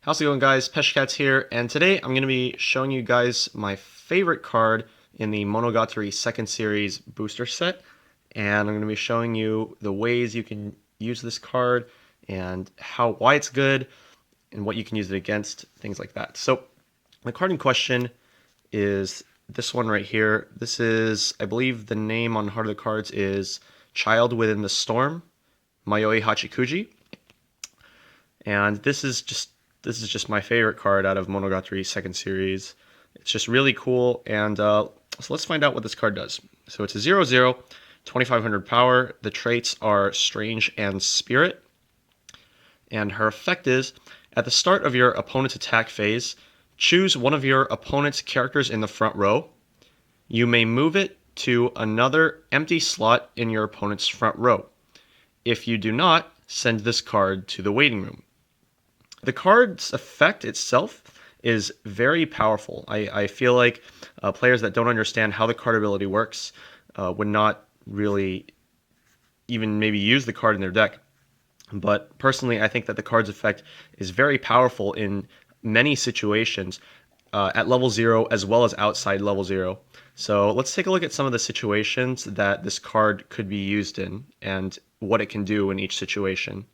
How's it going, guys? Peshcats here, and today I'm going to be showing you guys my favorite card in the Monogatari Second Series booster set, and I'm going to be showing you the ways you can use this card and why it's good and what you can use it against, things like that. So the card in question is this one right here. This is, I believe the name on Heart of the Cards is Child Within the Storm, Mayoi Hachikuji. And this is just my favorite card out of Monogatari Second Series. It's just really cool, and so let's find out what this card does. So it's a 0/0, 2500 power. The traits are Strange and Spirit. And her effect is, at the start of your opponent's attack phase, choose one of your opponent's characters in the front row. You may move it to another empty slot in your opponent's front row. If you do not, send this card to the waiting room. The card's effect itself is very powerful. I feel like players that don't understand how the card ability works would not really even maybe use the card in their deck. But personally, I think that the card's effect is very powerful in many situations at level 0 as well as outside level 0. So let's take a look at some of the situations that this card could be used in and what it can do in each situation.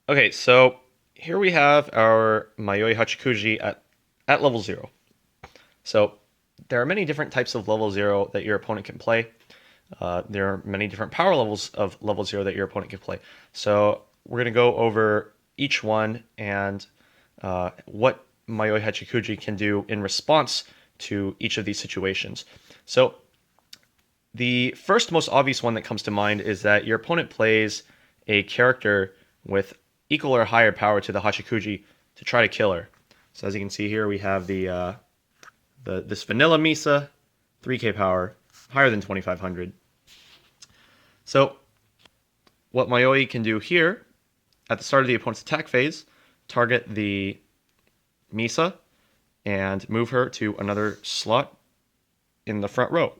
Okay, so here we have our Mayoi Hachikuji at level 0. So there are many different types of level 0 that your opponent can play. There are many different power levels of level 0 that your opponent can play. So we're going to go over each one and what Mayoi Hachikuji can do in response to each of these situations. So the first most obvious one that comes to mind is that your opponent plays a character with equal or higher power to the Hachikuji to try to kill her. So as you can see here, we have this vanilla Misa, 3k power, higher than 2500. So what Mayoi can do here, at the start of the opponent's attack phase, target the Misa and move her to another slot in the front row.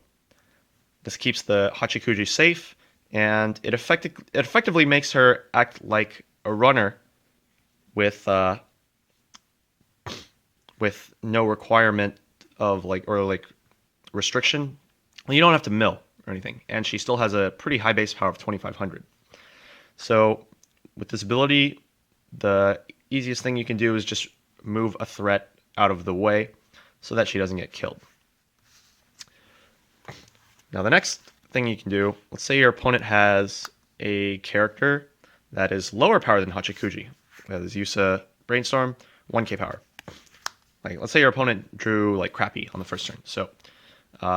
This keeps the Hachikuji safe, and it effectively makes her act like a runner with no requirement of restriction. Well, you don't have to mill or anything, and she still has a pretty high base power of 2500. So with this ability, the easiest thing you can do is just move a threat out of the way so that she doesn't get killed. Now the next thing you can do, let's say your opponent has a character that is lower power than Hachikuji. That is Yusa Brainstorm, 1k power. Let's say your opponent drew crappy on the first turn. So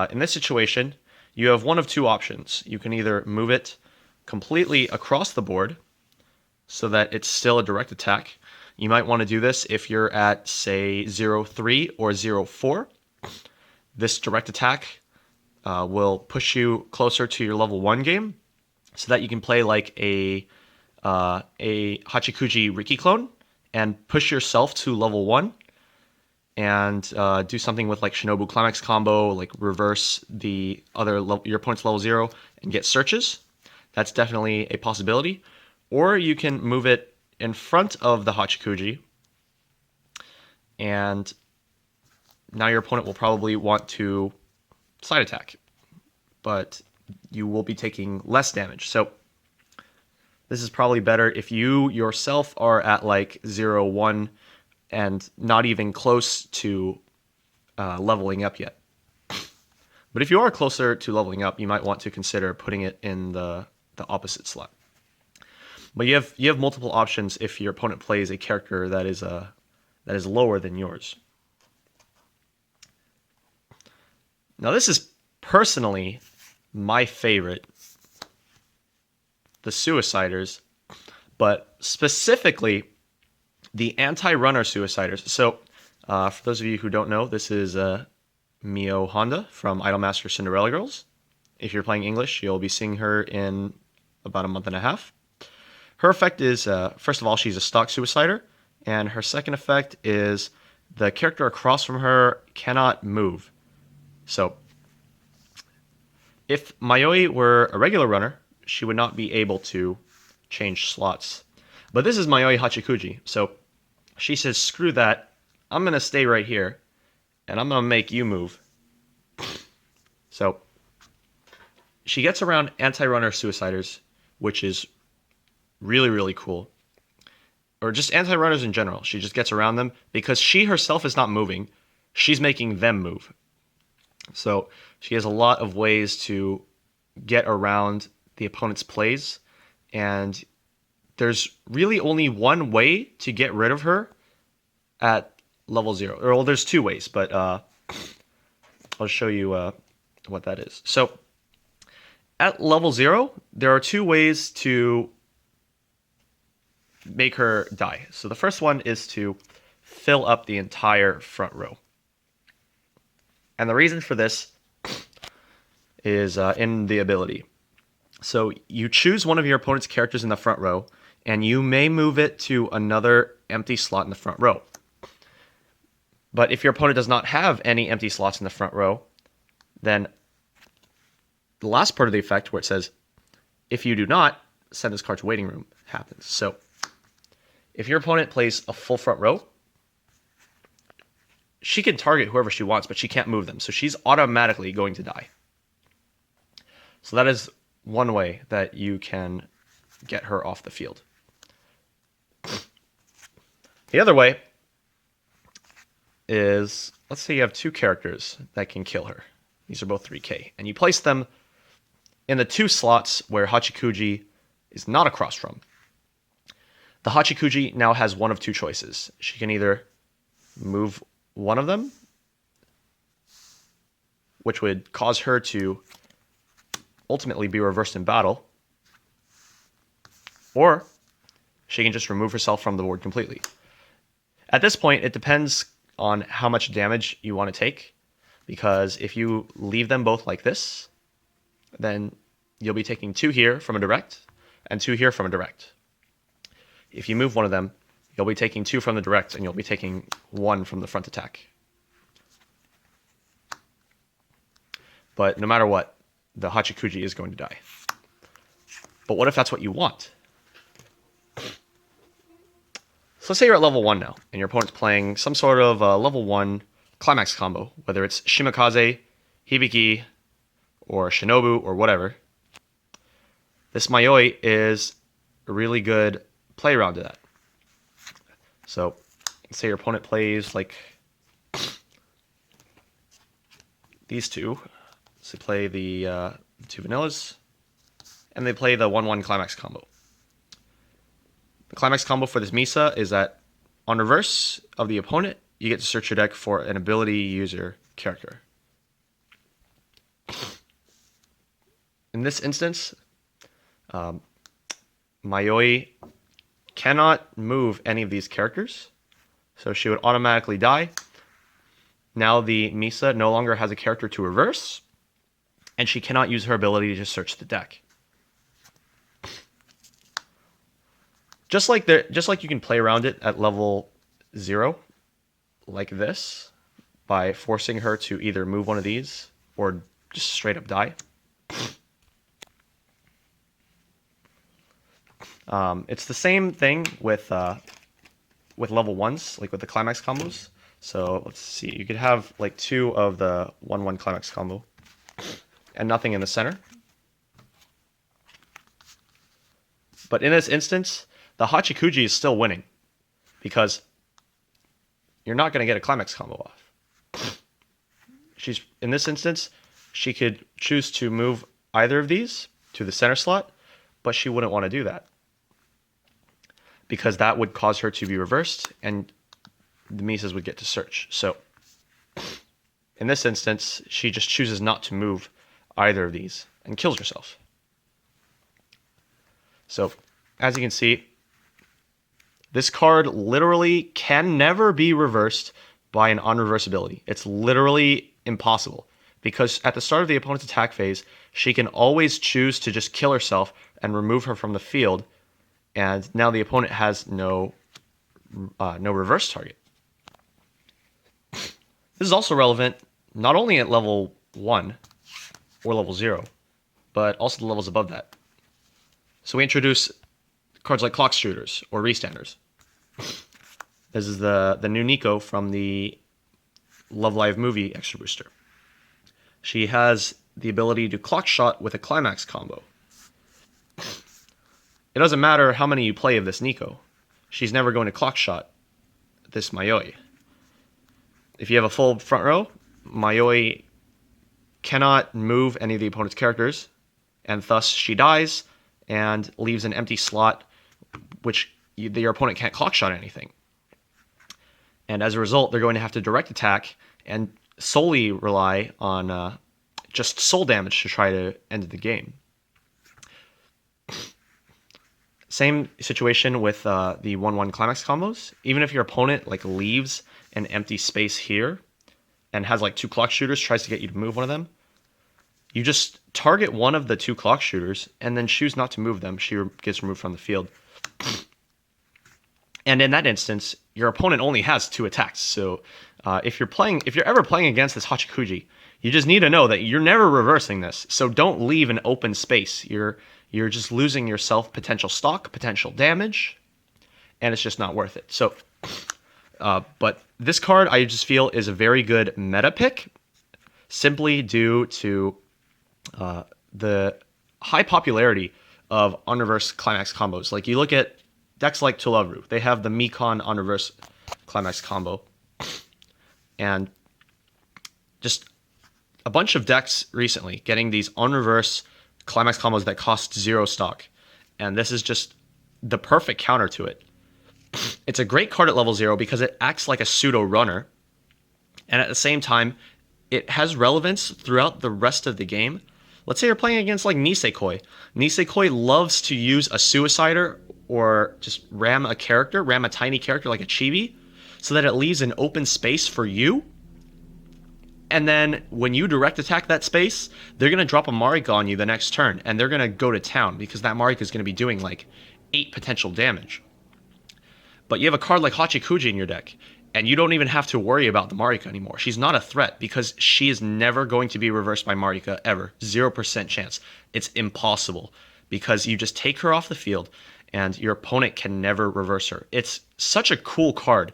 in this situation, you have one of two options. You can either move it completely across the board so that it's still a direct attack. You might want to do this if you're at, say, 0/3 or 0/4. This direct attack will push you closer to your level 1 game so that you can play a Hachikuji Riki clone and push yourself to level 1 and do something with Shinobu Climax combo, reverse your opponent's level 0 and get searches. That's definitely a possibility. Or you can move it in front of the Hachikuji, and now your opponent will probably want to side attack, but you will be taking less damage. So this is probably better if you yourself are at 0/1 and not even close to leveling up yet. But if you are closer to leveling up, you might want to consider putting it in the opposite slot. But you have multiple options if your opponent plays a character that is lower than yours. Now this is personally my favorite, the Suiciders, but specifically the anti-runner Suiciders. So for those of you who don't know, this is Mio Honda from Idolmaster Cinderella Girls. If you're playing English, you'll be seeing her in about a month and a half. Her effect is, first of all, she's a stock Suicider, and her second effect is the character across from her cannot move. So if Mayoi were a regular runner, she would not be able to change slots. But this is Mayoi Hachikuji, so she says, screw that, I'm going to stay right here, and I'm going to make you move. So she gets around anti-runner suiciders, which is really, really cool. Or just anti-runners in general. She just gets around them because she herself is not moving. She's making them move. So she has a lot of ways to get around the opponent's plays, and there's really only one way to get rid of her at level 0. Or, well, there's 2 ways, but I'll show you what that is. So at level 0, there are 2 ways to make her die. So the first one is to fill up the entire front row. And the reason for this is in the ability. So you choose one of your opponent's characters in the front row, and you may move it to another empty slot in the front row. But if your opponent does not have any empty slots in the front row, then the last part of the effect where it says, if you do not, send this card to waiting room, happens. So if your opponent plays a full front row, she can target whoever she wants, but she can't move them. So she's automatically going to die. So that is one way that you can get her off the field. The other way is, let's say you have 2 characters that can kill her. These are both 3k. And you place them in the 2 slots where Hachikuji is not across from. The Hachikuji now has one of 2 choices. She can either move one of them, which would cause her to ultimately be reversed in battle, or she can just remove herself from the board completely. At this point, it depends on how much damage you want to take, because if you leave them both like this, then you'll be taking 2 here from a direct and 2 here from a direct. If you move one of them, you'll be taking 2 from the direct and you'll be taking 1 from the front attack. But no matter what, the Hachikuji is going to die. But what if that's what you want? So let's say you're at level 1 now, and your opponent's playing some sort of level 1 climax combo, whether it's Shimikaze, Hibiki, or Shinobu, or whatever. This Mayoi is a really good play around to that. So let's say your opponent plays like these 2. So they play the 2 vanillas, and they play the 1-1 climax combo. The climax combo for this Misa is that on reverse of the opponent, you get to search your deck for an ability user character. In this instance, Mayoi cannot move any of these characters, so she would automatically die. Now the Misa no longer has a character to reverse, and she cannot use her ability to search the deck. Just like you can play around it at level 0, like this, by forcing her to either move one of these or just straight up die. It's the same thing with level 1s, like with the climax combos. So let's see, you could have like 2 of the 1-1 climax combo and nothing in the center. But in this instance, the Hachikuji is still winning because you're not going to get a climax combo off. In this instance, she could choose to move either of these to the center slot, but she wouldn't want to do that because that would cause her to be reversed and the Misas would get to search. So in this instance, she just chooses not to move either of these and kills herself. So as you can see, this card literally can never be reversed by an on-reverse ability. It's literally impossible because at the start of the opponent's attack phase, she can always choose to just kill herself and remove her from the field, and now the opponent has no reverse target. This is also relevant not only at level 1 or level 0, but also the levels above that. So we introduce cards like Clock Shooters or Restanders. This is the new Nico from the Love Live movie Extra Booster. She has the ability to Clock Shot with a Climax combo. It doesn't matter how many you play of this Nico. She's never going to Clock Shot this Mayoi. If you have a full front row, Mayoi cannot move any of the opponent's characters, and thus she dies and leaves an empty slot, which your opponent can't Clock Shot anything. And as a result, they're going to have to direct attack and solely rely on just soul damage to try to end the game. Same situation with the 1/1 Climax combos. Even if your opponent like leaves an empty space here and has like 2 Clock Shooters, tries to get you to move one of them, you just target one of the 2 Clock Shooters and then choose not to move them. She gets removed from the field. And in that instance, your opponent only has 2 attacks. So if you're ever playing against this Hachikuji, you just need to know that you're never reversing this. So don't leave an open space. You're just losing yourself potential stock, potential damage, and it's just not worth it. So, but this card I just feel is a very good meta pick, simply due to the high popularity of on-reverse Climax combos. Like you look at decks like Tulavru, they have the Mekon on-reverse Climax combo, and just a bunch of decks recently getting these on-reverse Climax combos that cost 0 stock, and this is just the perfect counter to it. It's a great card at level 0 because it acts like a pseudo runner, and at the same time it has relevance throughout the rest of the game. Let's say you're playing against like Nisekoi. Nisekoi loves to use a Suicider or just ram a tiny character like a Chibi, so that it leaves an open space for you. And then when you direct attack that space, they're going to drop a Marika on you the next turn, and they're going to go to town because that Marika is going to be doing like 8 potential damage. But you have a card like Hachikuji in your deck, and you don't even have to worry about the Marika anymore. She's not a threat because she is never going to be reversed by Marika ever. 0% chance. It's impossible because you just take her off the field and your opponent can never reverse her. It's such a cool card.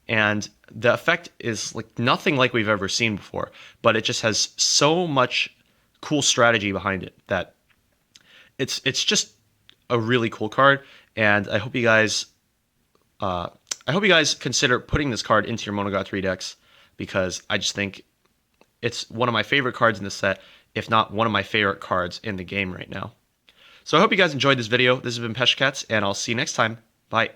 And the effect is like nothing like we've ever seen before, but it just has so much cool strategy behind it that it's just a really cool card. And I hope you guys consider putting this card into your Monogatari decks, because I just think it's one of my favorite cards in the set, if not one of my favorite cards in the game right now. So I hope you guys enjoyed this video. This has been Peshcats, and I'll see you next time. Bye.